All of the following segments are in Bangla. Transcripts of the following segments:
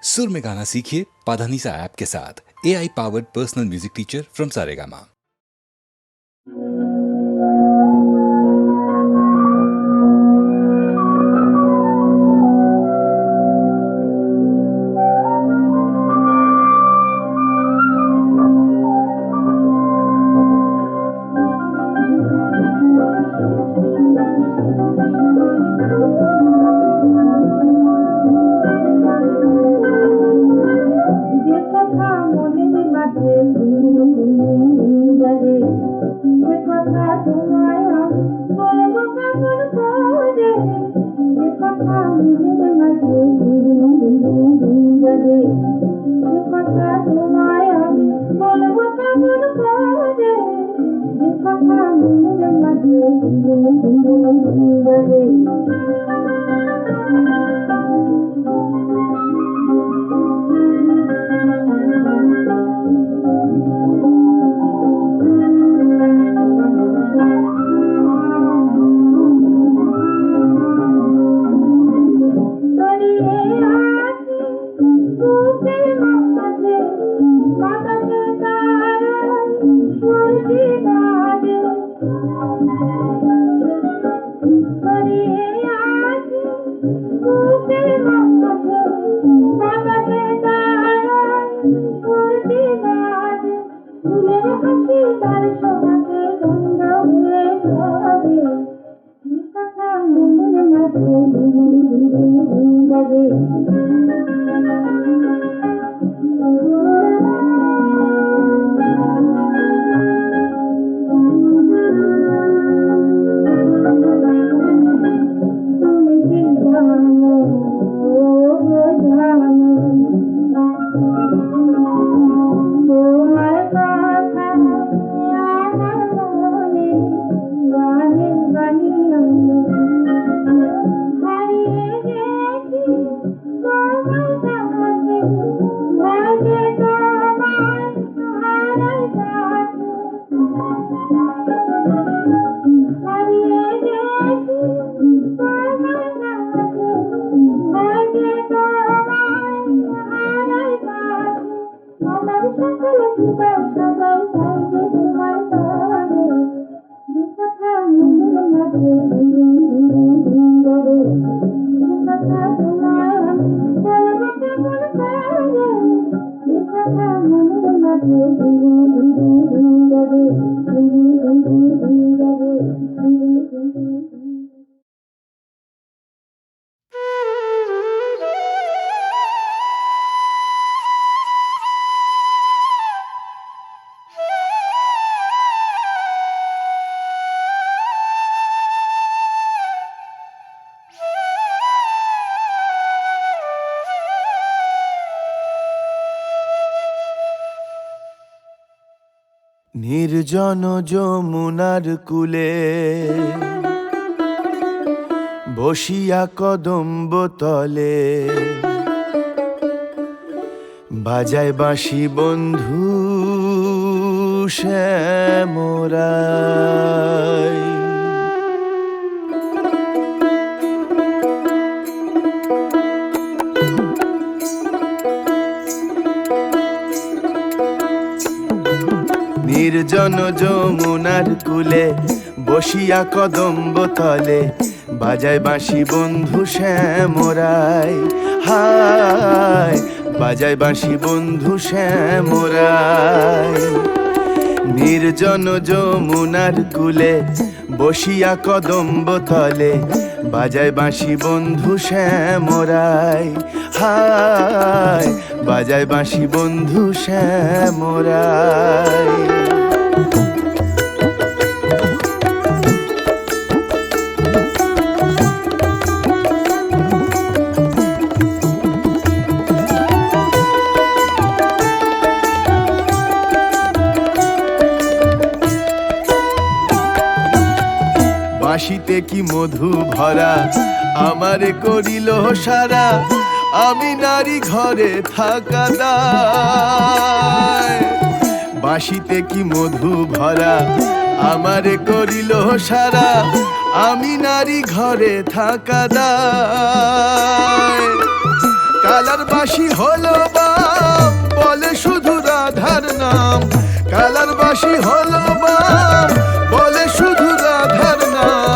सुर में गाना सीखिए पाधानीसा ऐप के साथ। AI powered personal music teacher from Saregama. নির্জন যমুনার কূলে বসিয়া কদম্ব তলে বাজায় বাঁশি বন্ধু শ্যামরাই। নির্জন যমুনার কূলে বসিয়া কদম্ব তলে বাজায় বাঁশি বন্ধু শ্যামরাই। হায় বাজায় বাঁশি বন্ধু শ্যামরাই। নির্জন যমুনার কূলে বসিয়া কদম্ব তলে বাজায় বাঁশি বন্ধু শ্যামরাই। হায় বাজায় বাঁশি বন্ধু শ্যামরাই। বাঁশিতে কি মধু ভরা আমারে করিল সারা, আমি নারী ঘরে থাকা দায়। বাঁশিতে কি মধু ভরা আমারে করিল সারা, আমি নারী ঘরে থাকা দায়। কালার বাসি হলো বাম বলে শুধু রাধার নাম, কালার বাসি হলো বাম বলে শুধু রাধার নাম।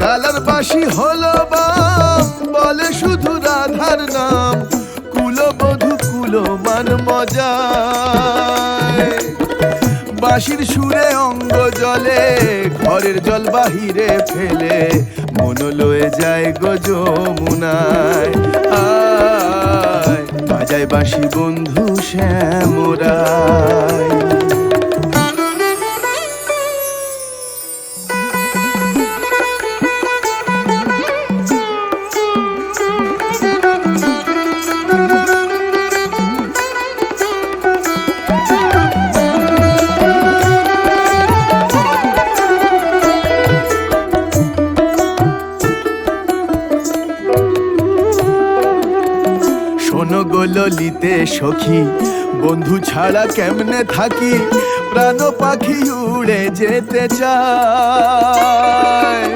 কালার বাসি হলো বাম বলে শুধু রাধার নাম, কুলবধূ কুলমান মজায়। বাঁশির সুরে অঙ্গ জলে ঘরের জল বাহিরে ফেলে, মন লয়ে যায় গো যমুনায়। আয় বাজায় বাঁশি বন্ধু শ্যামরায়। শোনো গো ললিতে সখী, বন্ধু ছাড়া কেমনে থাকি, প্রাণ পাখি উড়ে যেতে চায়।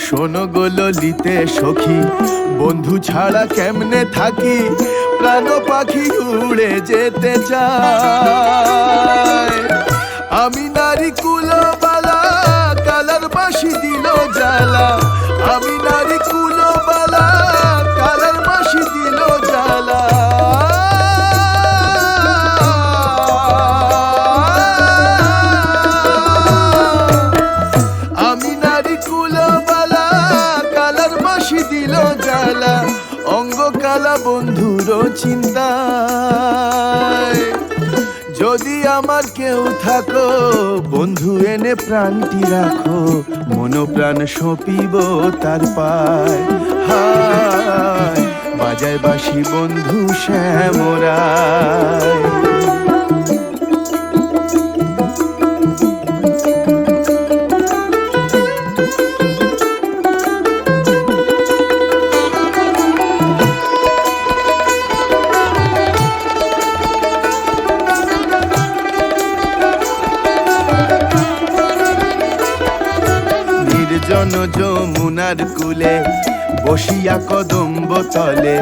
শোনো গো ললিতে সখী, বন্ধু ছাড়া কেমনে থাকি, প্রাণ পাখি উড়ে যেতে চায়। আমি নারী কুলবালা, কালার বাঁশি দিল জ্বালা, আমি নারী কুলবালা, কালার বাঁশি দিল জ্বালা। আমি নারী কুলবালা, কালার বাঁশি দিল জ্বালা, অঙ্গ কালা বন্ধুর চিন্তায়। যদি আমার কেউ থাকো বন্ধু এনে প্রাণটি রাখো, মন প্রাণ সপিব তার পায়। হায় বাজায় বাঁশি বন্ধু শ্যামরায়। নির্জন যমুনার কূলে বসিয়া কদম্ব তলে,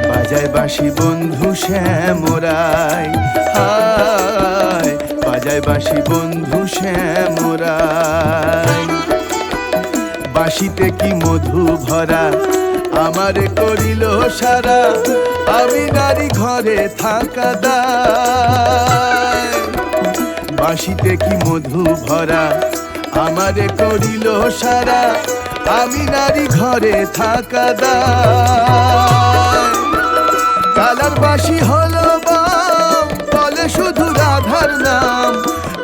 বাজায় বাঁশি বন্ধু শ্যামরায়। হায় বাজায় বাঁশি বন্ধু শ্যামরায়। বাঁশিতে কি মধু ভরা আমারে করিল সারা, আমি নারী ঘরে থাকা দায়। বাঁশিতে কি মধু ভরা আমারে করিল সারা, আমি নারী ঘরে থাকা দায়। কালার বাঁশি হলো বাম বলে শুধু রাধার নাম,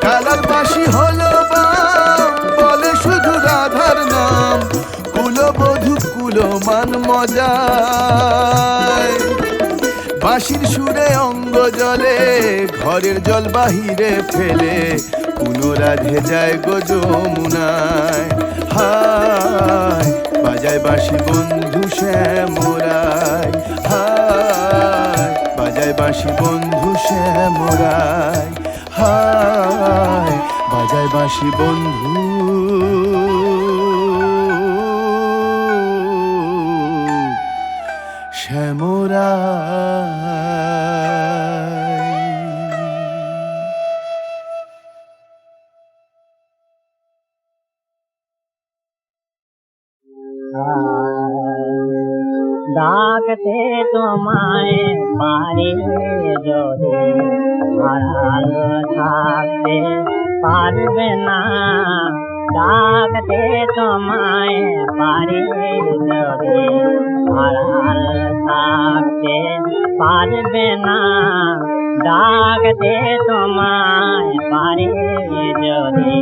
কালার বাঁশি হলো বাম বলে শুধু রাধার নাম, কুলবধূ কুলমান মজায়। বাঁশির সুরে অঙ্গ জলে ঘরের জল বাহিরে ফেলে, পুনরাধে যায় গো যমুনায়। হায় বাজায় বাঁশি বন্ধু শ্যামরায়। হায় বাজায় বাঁশি বন্ধু শ্যামরায়। হায় বাজায় বাঁশি বন্ধু শ্যামরায়। ডাকতে তোমায় পারি যদি আড়াল থাকতে পারবে না, ডাকতে তোমায় পারি যদি আড়াল থাকতে পারবে না, ডাকতে তোমায় পারি যদি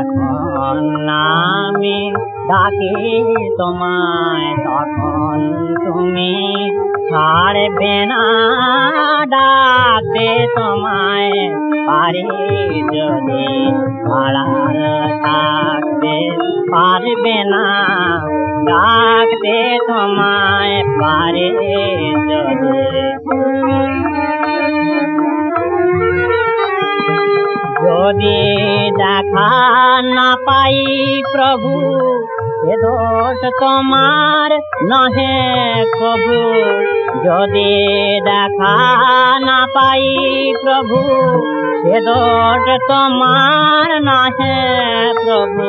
এখন আমি ডাকি তোমায় তখন তুমি ছাড়বে না, ডাকতে তোমায় পারি যদি আড়াল থাকতে পারবে না, ডাকতে তোমায় পারি যদি যদি দেখা না পাই প্রভু এ দোষ তোমার নহে প্রভু যদি দেখা না পাই প্রভু এ দোষ তোমার নহে প্রভু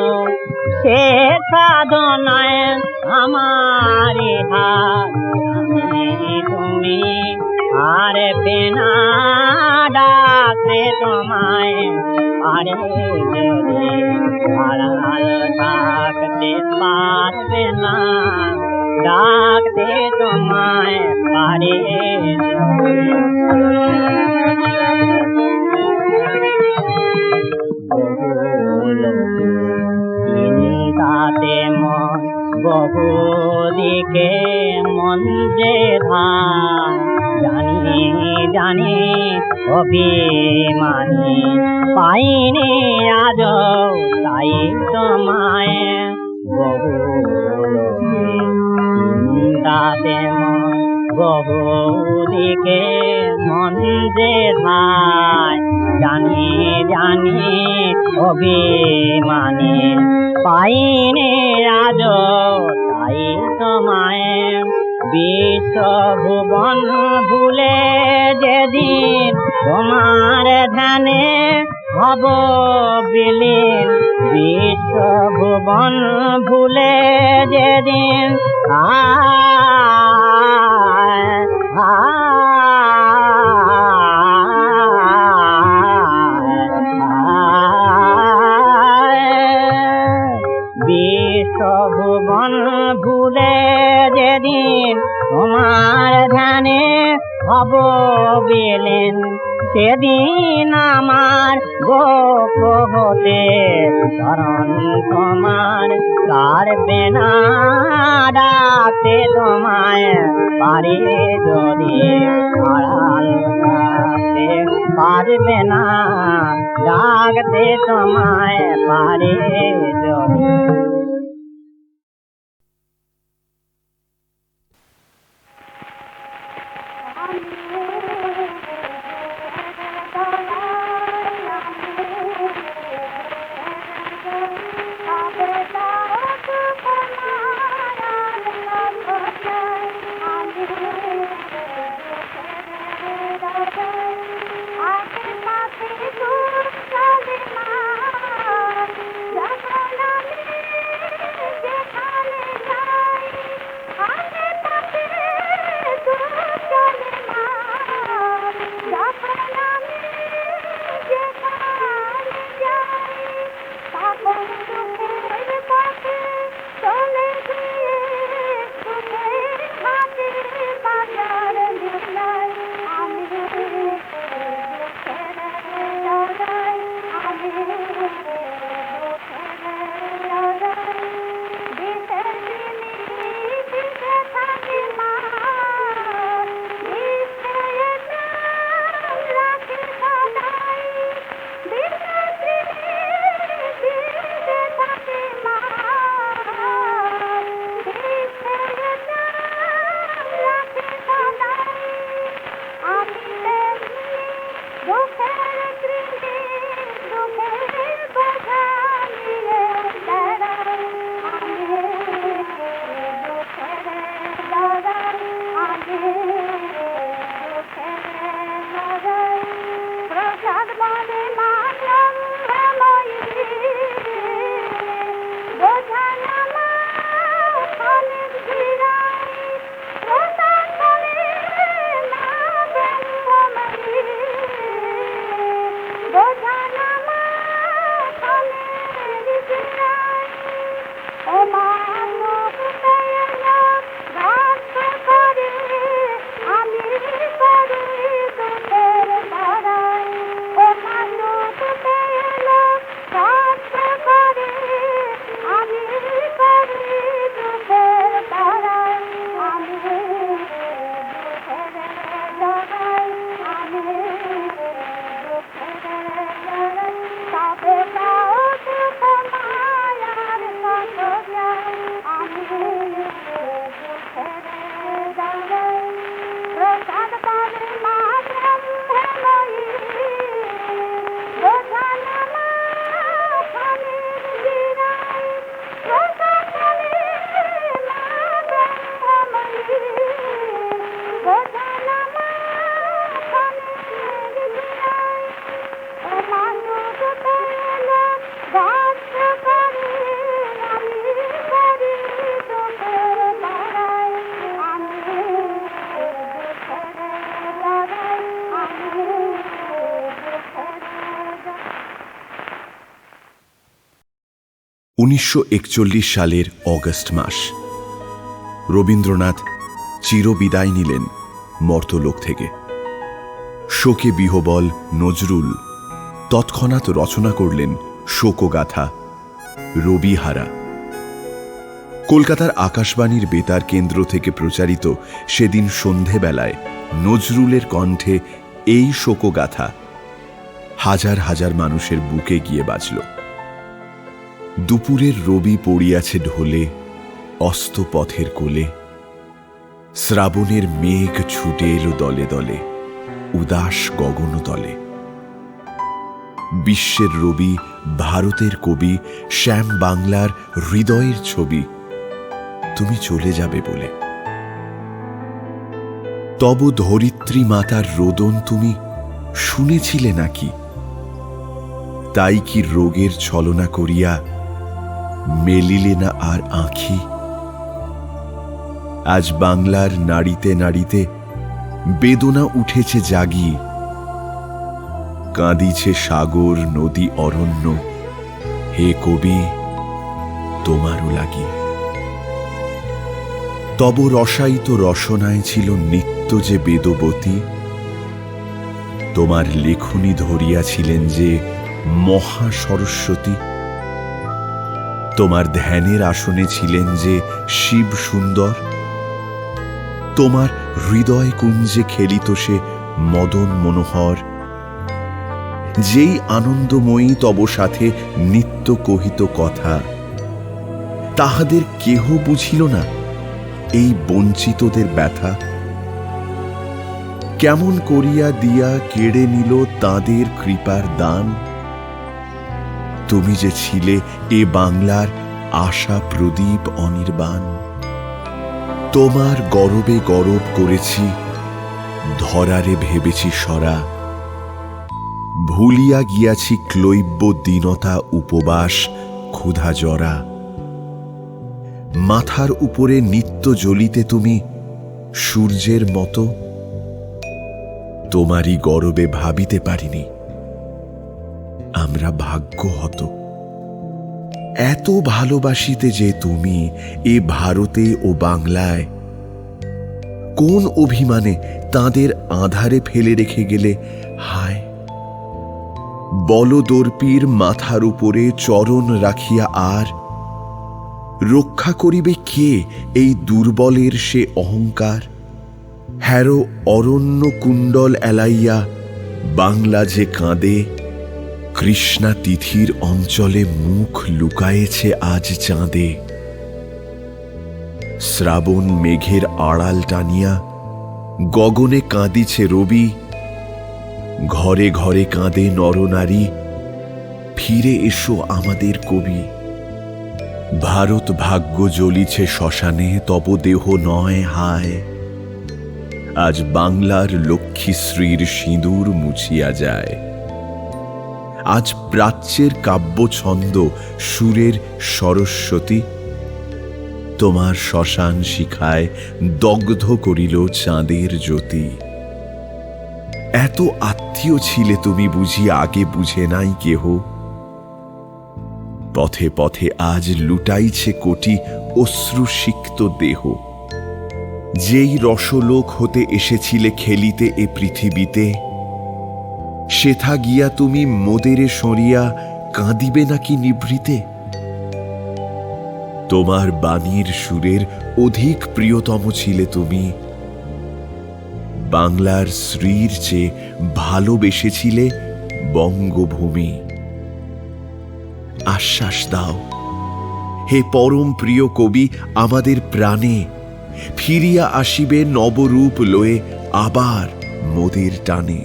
সে সাধনায় আমার হাত তুমি আর বেনা ডাকে তোমায় আরে যদি আড়াল থাকতে পারবে না ডাকতে তোমায় পারে চিন্তাতে মন বহু দিকে মন যে ধার জানি জানি অভিমানী পাইনি আজ তাই তোমায় বহু চিন্তাতে মন বহু দিকে মন যে ধার জানি জানি অভিমানী পাইনি আজ তাই তোমায় বিশ্ব ভুবন ভুলে যেদিন তোমার ধ্যানে হব বিলীন বিশ্ব ভুবন ভুলে যেদিন ভুবন ভুলে যেদিন তোমার ধ্যানে হব বিলীন সেদিন আমার গোপ হতে চরণ তোমার কারবে না ডাকতে তোমায় পারে যদি আড়াল থাকতে পারবে না ডাকতে তোমায় পারে যদি 1941 সালের অগস্ট মাস। রবীন্দ্রনাথ চিরবিদায় নিলেন মর্তলোক থেকে। শোকে বিহ্বল নজরুল তৎক্ষণাৎ রচনা করলেন শোকগাথা রবিহারা। কলকাতার আকাশবাণীর বেতার কেন্দ্র থেকে প্রচারিত সেদিন সন্ধেবেলায় নজরুলের কণ্ঠে এই শোকগাথা হাজার হাজার মানুষের বুকে গিয়ে বাজল। দুপুরের রবি পড়িয়াছে ঢোলে অস্ত পথের কোলে, শ্রাবণের মেঘ ছুটে এলো দলে দলে উদাস গগন তলে। বিশ্বের রবি, ভারতের কবি, শ্যাম বাংলার হৃদয়ের ছবি, তুমি চলে যাবে বলে। তব ধরিত্রী মাতার রোদন তুমি শুনেছিলে নাকি? তাই কি রোগের ছলনা করিয়া মেলিলে না আর আঁখি? আজ বাংলার নাড়িতে নাড়িতে বেদনা উঠেছে জাগি, কাঁদিছে সাগর নদী অরণ্য, হে কবি তোমারও লাগি। তব রসায়িত রসনায় ছিল নিত্য যে বেদবতী, তোমার লেখনী ধরিয়াছিলেন যে মহা সরস্বতী। তোমার ধ্যানের আসনে ছিলেন যে শিব সুন্দর, তোমার হৃদয় কুঞ্জে খেলিত সে মদন মনোহর। যেই আনন্দময়ী তব সাথে নিত্য কহিত কথা, তাহাদের কেহ বুঝিল না এই বঞ্চিতদের ব্যথা। কেমন করিয়া দিয়া কেড়ে নিল তাদের কৃপার দান। তুমি যে ছিলে এ বাংলার আশা প্রদীপ অনির্বাণ। তোমার গরবে গরব করেছি, ধরারে ভেবেছি সরা। ভুলিয়া গিয়াছি ক্লৈব্য দীনতা উপবাস ক্ষুধা জরা। মাথার উপরে নিত্য জ্বলিতে তুমি সূর্যের মতো, তোমারই গরবে ভাবিতে পারিনি আমরা ভাগ্যহত। এত ভালোবাসিতে যে তুমি এ ভারতে ও বাংলায়, কোন অভিমানে তাদের আঁধারে ফেলে রেখে গেলে হায়? বলদর্পীর মাথার উপরে চরণ রাখিয়া আর রক্ষা করিবে কে এই দুর্বলের সে অহংকার? হ্যারো অরণ্য কুণ্ডল এলাইয়া বাংলা যে কাঁদে, কৃষ্ণা তিথির অঞ্চলে মুখ লুকায়েছে আজ চাঁদে। শ্রাবণ মেঘের আড়াল টানিয়া গগনে কাঁদিছে রবি। ঘরে ঘরে কাঁদে নরনারী, ফিরে এসো আমাদের কবি। ভারত ভাগ্য জ্বলিছে শ্মশানে, তব দেহ নয় হায়। আজ বাংলার লক্ষ্মীশ্রীর সিঁদুর মুছিয়া যায়। আজ প্রাচ্যের কাব্য ছন্দ সুরের সরস্বতী, তোমার শ্মশান শিখায় দগ্ধ করিল চাঁদের জ্যোতি। এত আত্মীয় ছিলে তুমি বুঝি আগে বুঝে নাই কেহ? পথে পথে আজ লুটাইছে কোটি অশ্রুসিক্ত দেহ। যেই রসলোক হতে এসেছিলে খেলিতে এ পৃথিবীতে, সেথা গিয়া তুমি মোদেরে সরিয়া কাঁদিবে নাকি নিভৃতে? তোমার বাণীর সুরের অধিক প্রিয়তম ছিলে তুমি, বাংলার শ্রীর চেয়ে ভালোবেসেছিলে বঙ্গভূমি। আশ্বাস দাও হে পরম প্রিয় কবি, আমাদের প্রাণে ফিরিয়া আসিবে নবরূপ লয়ে আবার মোদের টানে।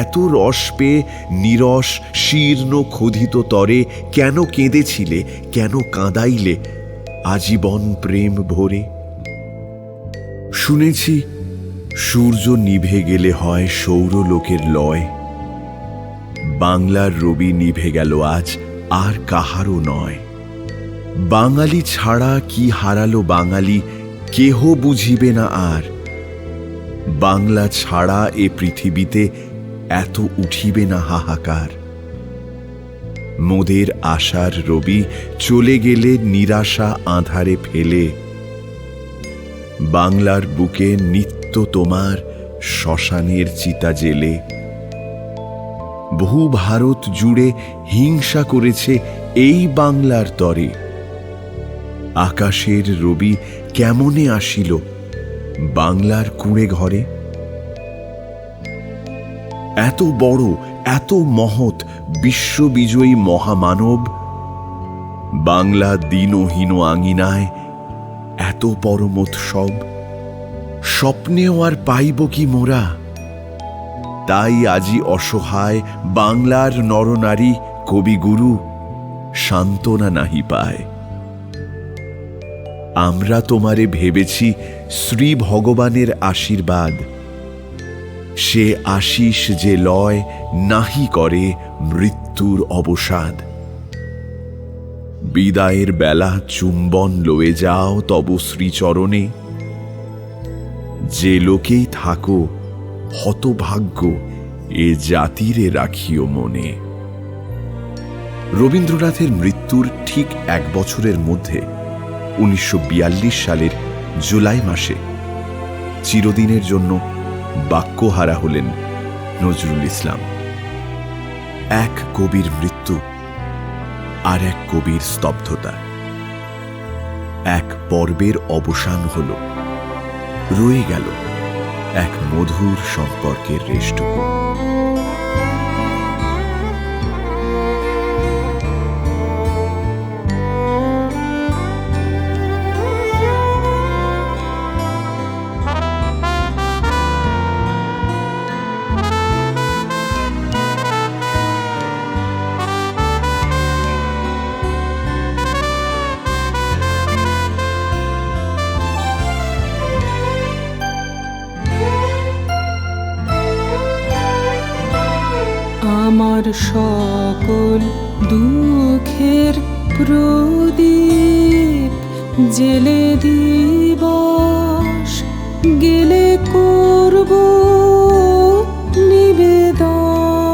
এত রস পেয়ে নিরস শীর্ণ ক্ষুধিত তরে কেন কেঁদেছিলে, কেন কাঁদাইলে আজীবন প্রেম ভরে? শুনেছি সূর্য নিভে গেলে হয় সৌরলোকের লয়। বাংলার রবি নিভে গেল আজ আর কাহারও নয়। বাঙালি ছাড়া কি হারালো বাঙালি, কেহ বুঝিবে না আর। বাংলা ছাড়া এ পৃথিবীতে এত উঠিবে না হাহাকার। মোদের আশার রবি চলে গেলে নিরাশা আঁধারে ফেলে। বাংলার বুকে নিত্য তোমার শ্মশানের চিতা জেলে। বহু ভারত জুড়ে হিংসা করেছে এই বাংলার তরে। আকাশের রবি কেমনে আসিল বাংলার কুঁড়ে ঘরে? এত বড়, এত মহৎ বিশ্ববিজয়ী মহামানব বাংলা দীনহীন আঙিনায় এত পরমোৎসব স্বপ্নেও আর পাইব কি মোরা? তাই আজি অসহায় বাংলার নরনারী কবিগুরু সান্ত্বনা নাহি পায়। আমরা তোমারে ভেবেছি শ্রী ভগবানের আশীর্বাদ, সে আশিস যে লয় নাহি করে মৃত্যুর অবসাদ। বিদায়ের বেলা চুম্বন লয়ে যাও তব শ্রীচরণে। যে লোকেই থাকো হতভাগ্য এ জাতিরে রাখিও মনে। রবীন্দ্রনাথের মৃত্যুর ঠিক 1 বছরের মধ্যে 1942 সালের জুলাই মাসে চিরদিনের জন্য বাক্যহারা হলেন নজরুল ইসলাম। এক কবির মৃত্যু আর এক কবির স্তব্ধতা। এক পর্বের অবসান হল, রয়ে গেল এক মধুর সম্পর্কের রেশটুকু। আমার সকল দুঃখের প্রদীপ জেলে দিবস গেলে করব নিবেদন।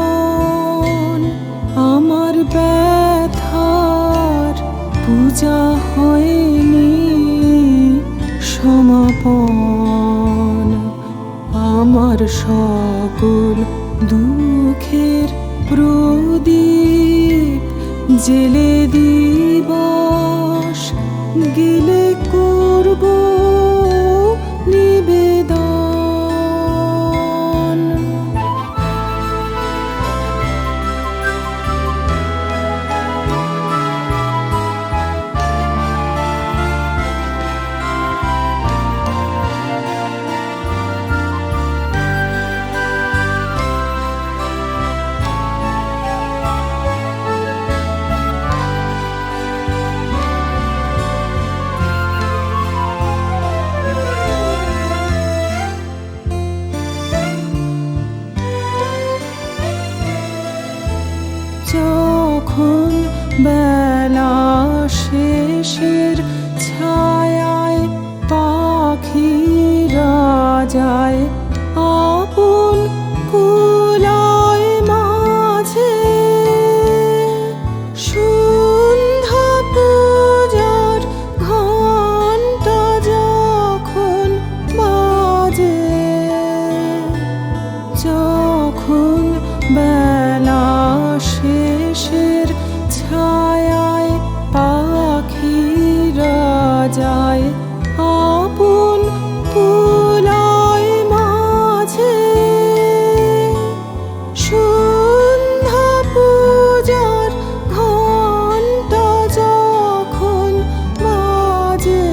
আমার ব্যথার পূজা হয়নি সমাপন। আমার সকল দুঃখের প্রদীপ জেলে দিবস গেলে করব নিবেদন। যখন বেলা শেষের ছায়ায় পাখিরা যায় আপন কুলায় মাঝে, সন্ধ্যা পূজার ঘণ্টা যখন বাজে, যখন বেলা শেষের ছায়ায় পাখিরা যায় আপন কুলায় মাঝে, সন্ধ্যা পূজার ঘণ্টা যখন বাজে,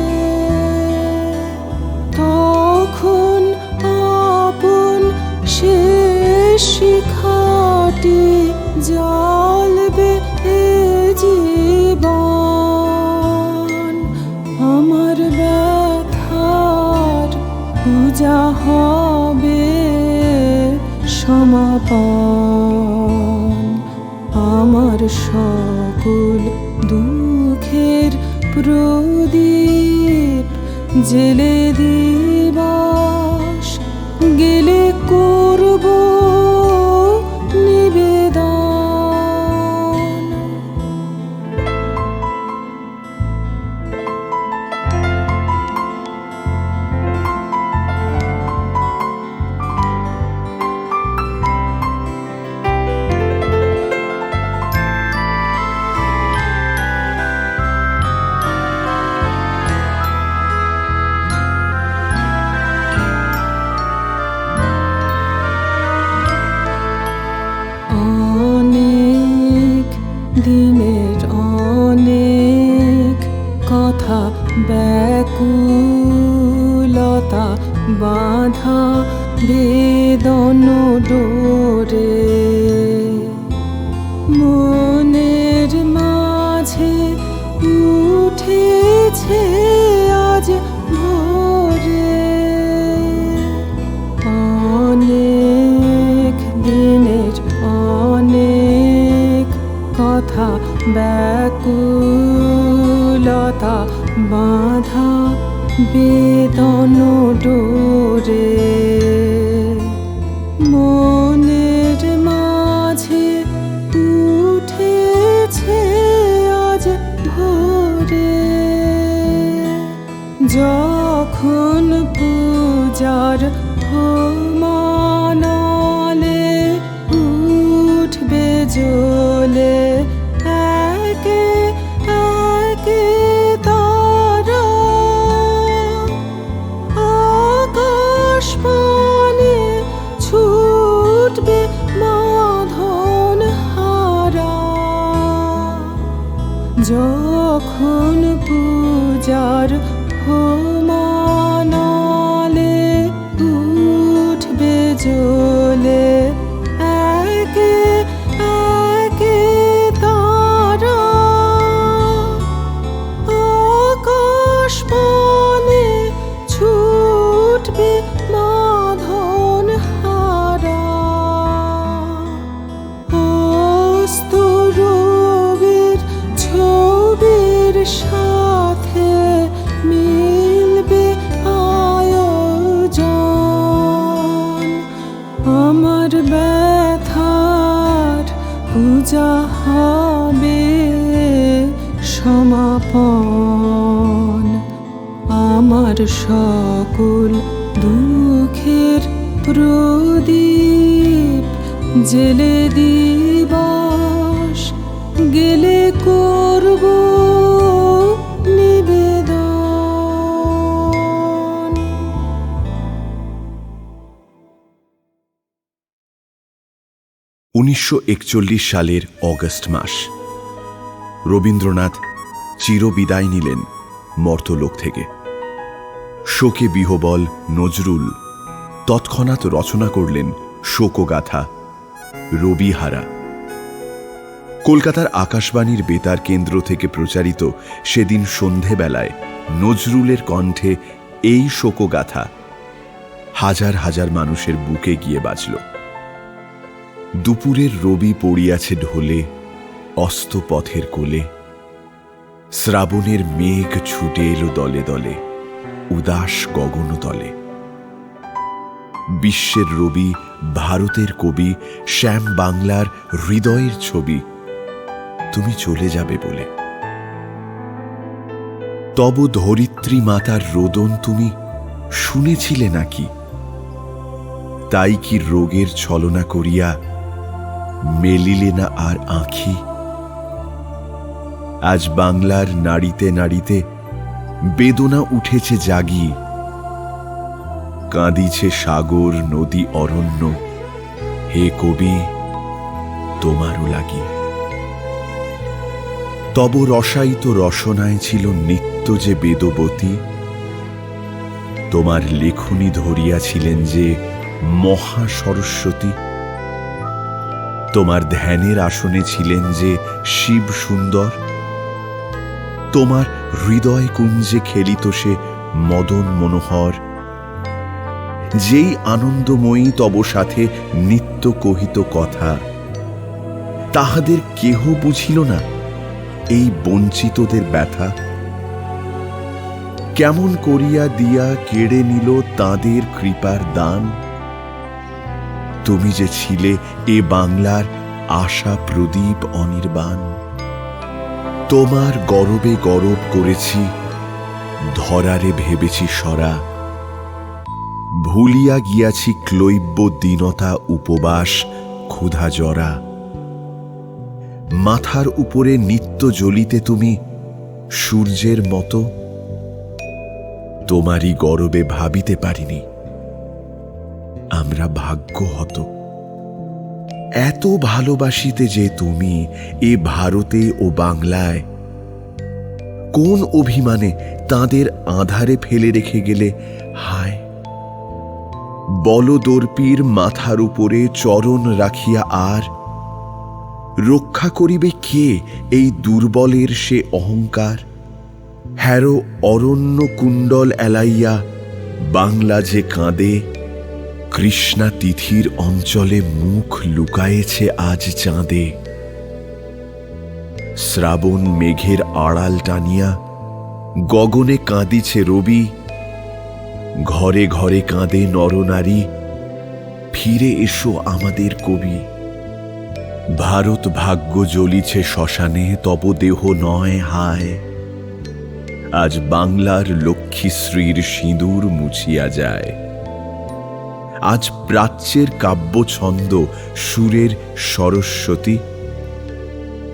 তখন আপন শেষ শিখাটি জ্বলবে এ জীবন। আমার ব্যথার পূজা হবে সমাপন। আমার সকল দুঃখের প্রদীপ জেলে দিবস গেলে করব নিবেদন। ব্যাকুলতা বাঁধা বেদন ডোরে মনের মাঝে উঠেছে আজ ভোরে অনেক দিনের অনেক কথা ব্যাকুলতা বাঁধা বেদন ডোরে মনের মাঝে উঠেছে আজ ভোরে যখন পূজার হোমানলে উঠবে জ্বলে একে একে তারা আকাশ পানে ছুটবে মাধন হারা যখন পূজার হোমানলে উঠবে জ্বলে একে একে তারা আকাশ পানে ছুটবে মাধন হারা অস্ত রবির ছবির সাথে মিলবে আয়োজন আমার ব্যথার পূজা হবে সমাপন আমার সকল দুঃখের প্রদীপ জেলে দিবস গেলে করব নিবেদন। 1941 সালের অগস্ট মাস। রবীন্দ্রনাথ চিরবিদায় নিলেন মর্তলোক থেকে। শোকে বিহ্বল নজরুল তৎক্ষণাৎ রচনা করলেন শোকগাথা রবিহারা। কলকাতার আকাশবাণীর বেতার কেন্দ্র থেকে প্রচারিত সেদিন সন্ধেবেলায় নজরুলের কণ্ঠে এই শোকগাথা হাজার হাজার মানুষের বুকে গিয়ে বাজল। দুপুরের রবি পড়িয়াছে ঢোলে অস্ত পথের কোলে, শ্রাবণের মেঘ ছুটে এলো দলে দলে উদাস গগন তলে। বিশ্বের রবি, ভারতের কবি, শ্যাম বাংলার হৃদয়ের ছবি, তুমি চলে যাবে বলে। তব ধরিত্রী মাতার রোদন তুমি শুনেছিলে নাকি? তাই কি রোগের ছলনা করিয়া মেলিলে না আর আঁখি? আজ বাংলার নাড়িতে নাড়িতে বেদনা উঠেছে জাগি, কাঁদিছে সাগর নদী অরণ্য, হে কবি তোমারও লাগি। তব রসায়িত রসনায় ছিল নিত্য যে বেদবতী, তোমার লেখনী ধরিয়াছিলেন যে মহা সরস্বতী। তোমার ধ্যানের আসনে ছিলেন যে শিব সুন্দর, তোমার হৃদয় কুঞ্জে খেলিত সে মদন মনোহর। যেই আনন্দময়ী তব সাথে নিত্য কহিত কথা, তাহাদের কেহ বুঝিল না এই বঞ্চিতদের ব্যথা। কেমন করিয়া দিয়া কেড়ে নিল তাঁদের কৃপার দান। তুমি যে ছিলে এ বাংলার আশা প্রদীপ অনির্বাণ। তোমার গরবে গরব করেছি, ধরারে ভেবেছি সরা। ভুলিয়া গিয়াছি ক্লৈব্য দীনতা উপবাস ক্ষুধা জরা। মাথার উপরে নিত্য জ্বলিতে তুমি সূর্যের মতো, তোমারই গরবে ভাবিতে পারিনি আমরা ভাগ্যহত। এত ভালোবাসিতে যে তুমি এ ভারতে ও বাংলায়, কোন অভিমানে তাদের আঁধারে ফেলে রেখে গেলে হায়। বলদর্পীর মাথার উপরে চরণ রাখিয়া আর রক্ষা করিবে কে এই দুর্বলের সে অহংকার। হ্যারো অরণ্য কুণ্ডল এলাইয়া বাংলা যে কাঁদে, কৃষ্ণা তিথির অঞ্চলে মুখ লুকায়েছে আজ চাঁদে। শ্রাবণ মেঘের আড়াল টানিয়া গগনে কাঁদিছে রবি, ঘরে ঘরে কাঁদে নরনারী, ফিরে এসো আমাদের কবি। ভারত ভাগ্য জ্বলিছে শ্মশানে, তব দেহ নয় হায়। আজ বাংলার লক্ষ্মীশ্রীর সিঁদুর মুছিয়া যায়। আজ প্রাচ্যের কাব্য ছন্দ সুরের সরস্বতী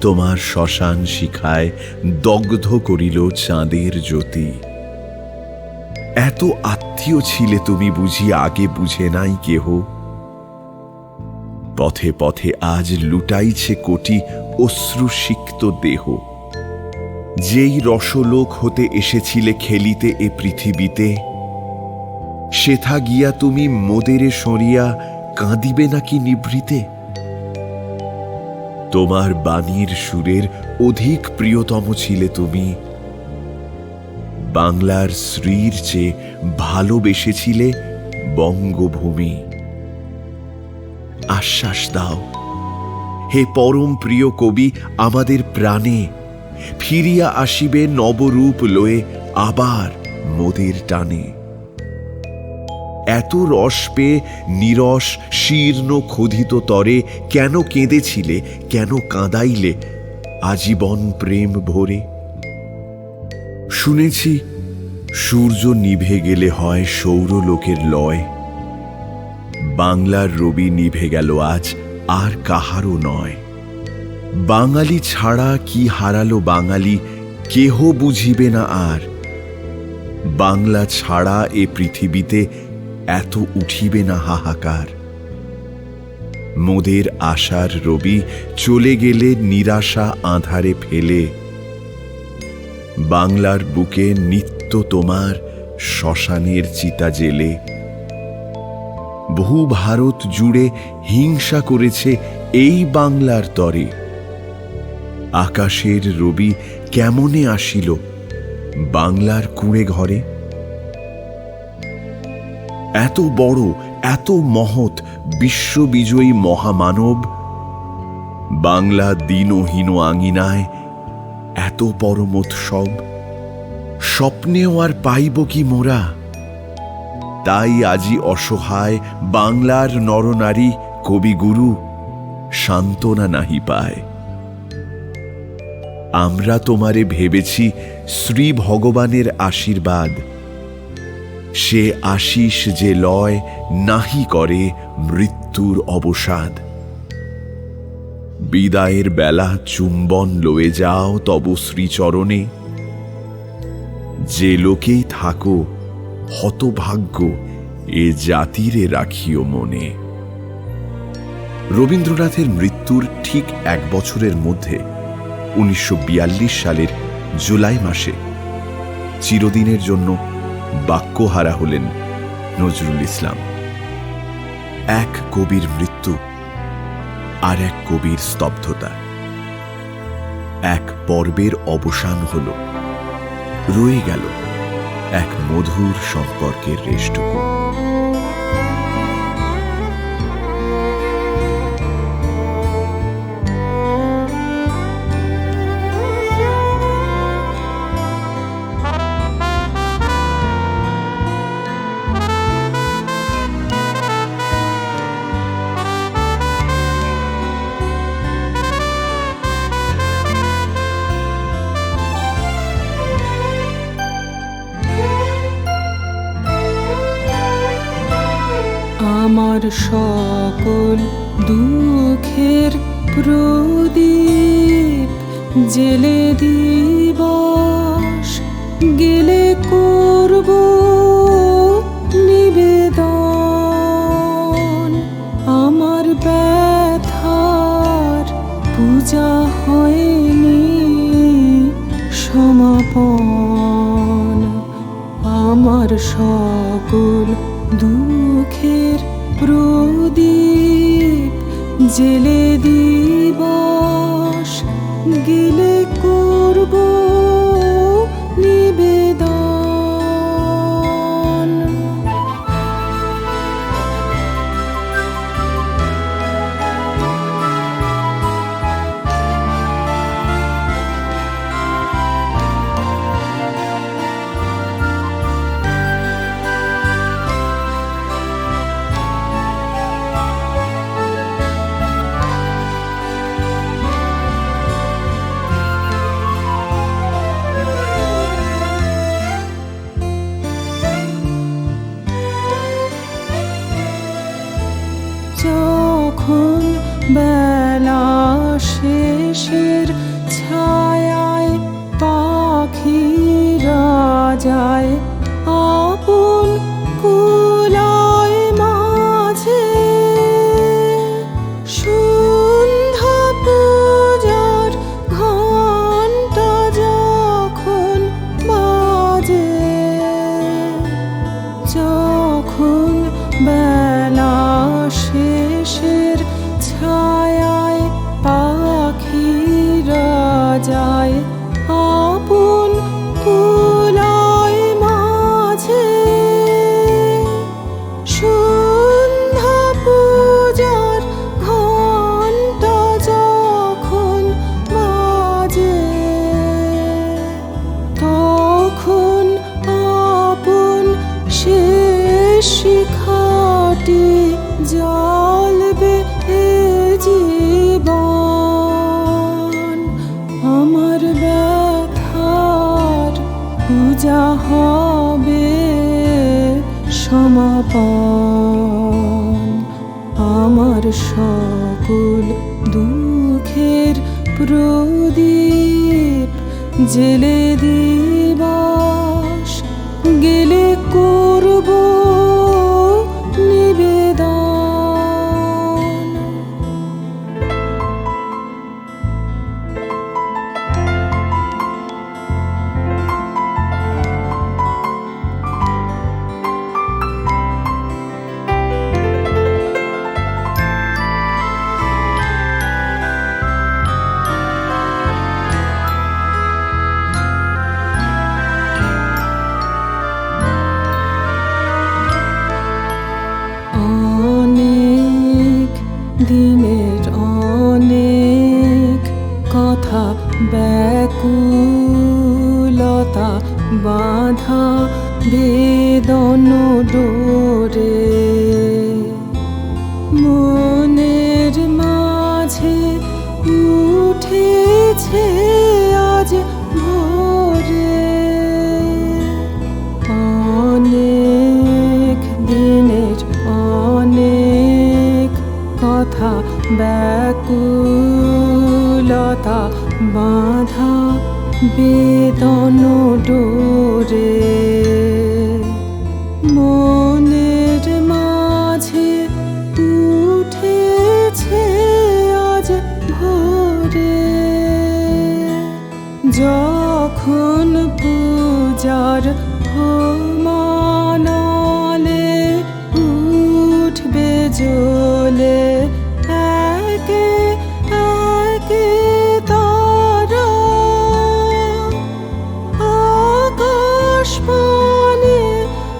তোমার শ্মশান শিখায় দগ্ধ করিল চাঁদের জ্যোতি। এত আত্মীয় ছিলে তুমি বুঝি আগে বুঝে নাই কেহ। পথে পথে আজ লুটাইছে কোটি অশ্রুসিক্ত দেহ। যেই রসলোক হতে এসেছিলে খেলিতে এ পৃথিবীতে, সেথা গিয়া তুমি মোদেরে সরিয়া কাঁদিবে নাকি নিভৃতে। তোমার বাণীর সুরের অধিক প্রিয়তম ছিলে তুমি, বাংলার শ্রীর চেয়ে ভালোবেসেছিলে বঙ্গভূমি। আশ্বাস দাও হে পরম প্রিয় কবি আমাদের প্রাণে, ফিরিয়া আসিবে নবরূপ লয়ে আবার মোদের টানে। এত রস পেয়ে নিরস শীর্ণ ক্ষুধিত তরে কেন কেঁদেছিলে, কেন কাঁদাইলে আজীবন প্রেম ভরে। শুনেছি সূর্য নিভে গেলে হয় সৌরলোকের লয়, বাংলার রবি নিভে গেল আজ আর কাহারও নয়। বাঙালি ছাড়া কি হারালো বাঙালি, কেহ বুঝিবে না আর। বাংলা ছাড়া এ পৃথিবীতে এত উঠিবে না হাহাকার। মোদের আশার রবি চলে গেলে নিরাশা আঁধারে ফেলে, বাংলার বুকে নিত্য তোমার শ্মশানের চিতা জেলে। বহু ভারত জুড়ে হিংসা করেছে এই বাংলার তরে, আকাশের রবি কেমনে আসিল বাংলার কুঁড়ে ঘরে। এত বড় এত মহৎ বিশ্ববিজয়ী মহামানব, বাংলা দীনহীন আঙিনায় এত পরমোৎসব, স্বপ্নেও আর পাইব কি মোরা। তাই আজি অসহায় বাংলার নরনারী কবিগুরু সান্ত্বনা নাহি পায়। আমরা তোমারে ভেবেছি শ্রী ভগবানের আশীর্বাদ, সে আশিস যে লয় নাহি করে মৃত্যুর অবসাদ। বিদায়ের বেলা চুম্বন লয়ে যাও তব শ্রীচরণে, যে লোকেই থাকো হতভাগ্য এ জাতিরে রাখিও মনে। রবীন্দ্রনাথের মৃত্যুর ঠিক 1 বছরের মধ্যে 1942 সালের জুলাই মাসে চিরদিনের জন্য বাক্যহারা হলেন নজরুল ইসলাম। এক কবির মৃত্যু আর এক কবির স্তব্ধতা, এক পর্বের অবসান হল, রয়ে গেল এক মধুর সম্পর্কের রেশটুকু। আমার সকল দুঃখের প্রদীপ জেলে দিবস গেলে করব নিবেদন। আমার ব্যথার পূজা হয়নি সমাপন। আমার সকল দুঃখের প্রদীপ জেলে দিবস গেলে করব নিবেদন। যখন বেলা শেষের ছায়ায় পাখিরা যায় আপন কুলায় মাঝে, সন্ধ্যা পূজার ঘণ্টা যখন বাজে, যখন বেলা শেষের ছায়ায় পাখিরা যায় আপন কুলায় মাঝে, সন্ধ্যা পূজার ঘণ্টা যখন বাজে, তখন আপন শেষ শিখাটি জ্বলবে এ জীবন। আমার ব্যথার পূজা হবে সমাপন। আমার সকল দুঃখের প্রদীপ জেলে দিবস গেলে করব নিবেদন। অনেক দিনের অনেক কথা ব্যাকুলতা বাঁধা বেদন ডোরে, মনের মাঝে উঠেছে আজ ভোরে। অনেক দিনের অনেক কথা ব্যাকুলতা বাঁধা বেদন ডোরে, মনের মাঝে উঠেছে আজ ভোরে। যখন পূজার হোমানলে উঠবে জ্বলে একে একে তারা, আকাশ পানে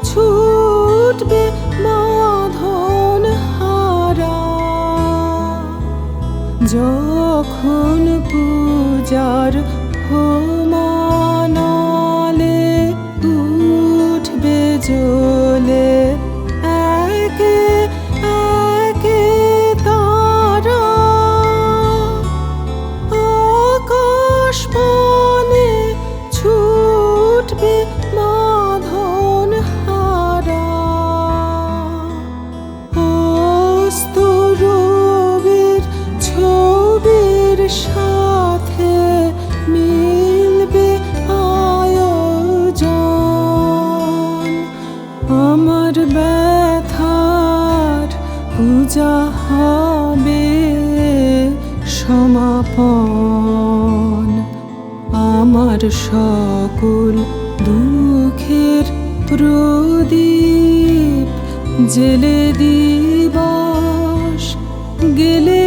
ছুটবে বাঁধন হারা। যখন পূজার হোমানলে উঠবে জ্বলে একে একে তারা, আকাশ পানে ছুটবে বাঁধন হারা। অস্ত রবির ছবির সাথে মিলবে আয়োজন। আমার ব্যথার পূজা হবে সমাপন। আমার আমার সকল দুঃখের প্রদীপ জেলে দিবস গেলে